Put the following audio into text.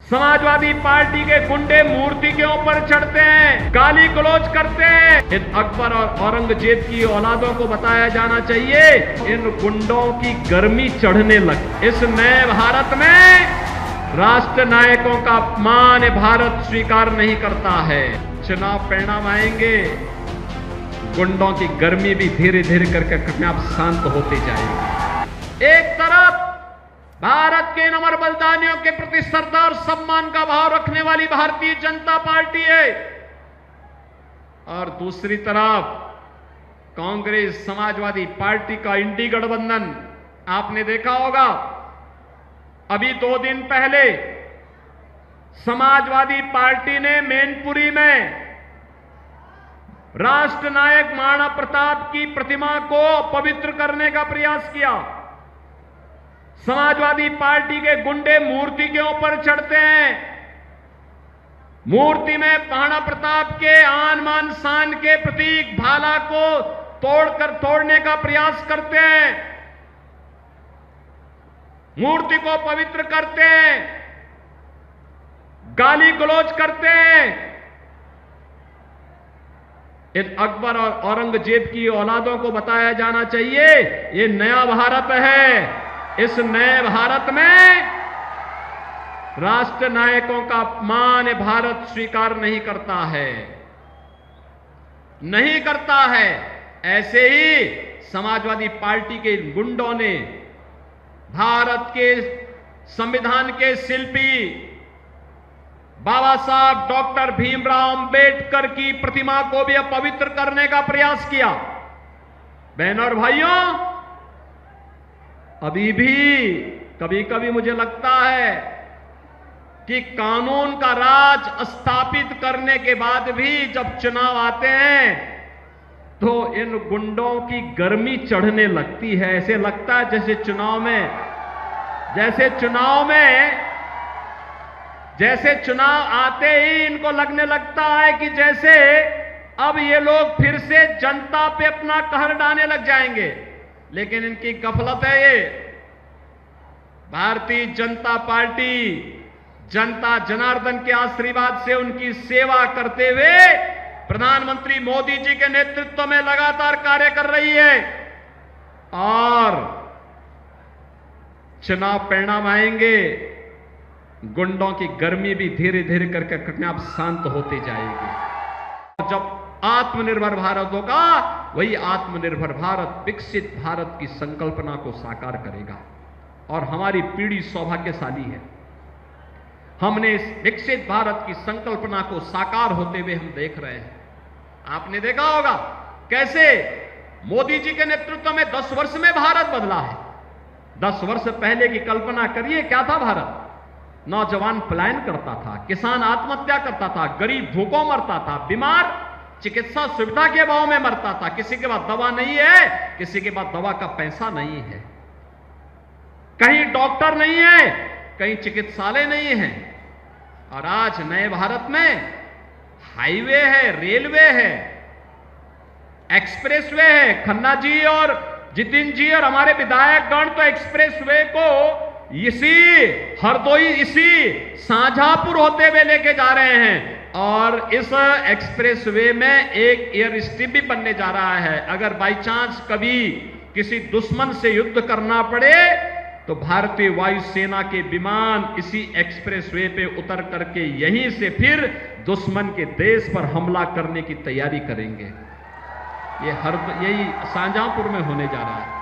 Samajwadi party के गुंडे मूर्ति के ऊपर चढ़ते हैं, गाली गलौज करते हैं। इन अकबर और औरंगजेब की औलादों को बताया जाना चाहिए, इन गुंडों की गर्मी चढ़ने लगी। इस नए भारत में राष्ट्र नायकों का अपमान भारत स्वीकार नहीं करता है। चुनाव परिणाम आएंगे, गुंडों की गर्मी भी धीरे धीरे करके अपने आप शांत होती जाएगी। एक तरफ भारत के इन अमर बलिदानियों के प्रति श्रद्धा और सम्मान का भाव रखने वाली भारतीय जनता पार्टी है, और दूसरी तरफ कांग्रेस समाजवादी पार्टी का इंडी गठबंधन। आपने देखा होगा, अभी 2 दिन पहले समाजवादी पार्टी ने मैनपुरी में राष्ट्र नायक महाराणा प्रताप की प्रतिमा को पवित्र करने का प्रयास किया। समाजवादी पार्टी के गुंडे मूर्ति के ऊपर चढ़ते हैं, मूर्ति में महाराणा प्रताप के आन मान शान के प्रतीक भाला को तोड़ने का प्रयास करते हैं, मूर्ति को पवित्र करते हैं, गाली गलौज करते हैं। इन अकबर और औरंगजेब की औलादों को बताया जाना चाहिए, ये नया भारत है। इस नए भारत में राष्ट्र नायकों का अपमान भारत स्वीकार नहीं करता है, नहीं करता है। ऐसे ही समाजवादी पार्टी के गुंडों ने भारत के संविधान के शिल्पी बाबा साहब डॉक्टर भीमराव अंबेडकर की प्रतिमा को भी अपवित्र करने का प्रयास किया। बहनों और भाइयों, अभी भी कभी कभी मुझे लगता है कि कानून का राज स्थापित करने के बाद भी जब चुनाव आते हैं तो इन गुंडों की गर्मी चढ़ने लगती है। ऐसे लगता है जैसे चुनाव आते ही इनको लगने लगता है कि जैसे अब ये लोग फिर से जनता पे अपना कहर ढाने लग जाएंगे। लेकिन इनकी गफलत है ये। भारतीय जनता पार्टी जनता जनार्दन के आशीर्वाद से उनकी सेवा करते हुए प्रधानमंत्री मोदी जी के नेतृत्व में लगातार कार्य कर रही है, और चुनाव परिणाम आएंगे, गुंडों की गर्मी भी धीरे धीरे करके अपने आप शांत होती जाएगी। जब आत्मनिर्भर भारत होगा, वही आत्मनिर्भर भारत विकसित भारत की संकल्पना को साकार करेगा। और हमारी पीढ़ी सौभाग्यशाली है, हमने इस विकसित भारत की संकल्पना को साकार होते हुए हम देख रहे हैं। आपने देखा होगा कैसे मोदी जी के नेतृत्व में 10 वर्ष में भारत बदला है। 10 वर्ष पहले की कल्पना करिए, क्या था भारत? नौजवान पलायन करता था, किसान आत्महत्या करता था, गरीब भूखों मरता था, बीमार चिकित्सा सुविधा के अभाव में मरता था, किसी के पास दवा नहीं है, किसी के पास दवा का पैसा नहीं है, कहीं डॉक्टर नहीं है, कहीं चिकित्सालय नहीं है। और आज नए भारत में हाईवे है, रेलवे है, एक्सप्रेसवे है। खन्ना जी और जितिन जी और हमारे विधायकगण तो एक्सप्रेसवे को इसी हरदोई, इसी शाहजहांपुर होते हुए लेके जा रहे हैं। और इस एक्सप्रेसवे में एक एयर स्ट्रिप भी बनने जा रहा है। अगर बाई चांस कभी किसी दुश्मन से युद्ध करना पड़े तो भारतीय वायुसेना के विमान इसी एक्सप्रेसवे पे उतर करके यहीं से फिर दुश्मन के देश पर हमला करने की तैयारी करेंगे। यही शाहजहांपुर में होने जा रहा है।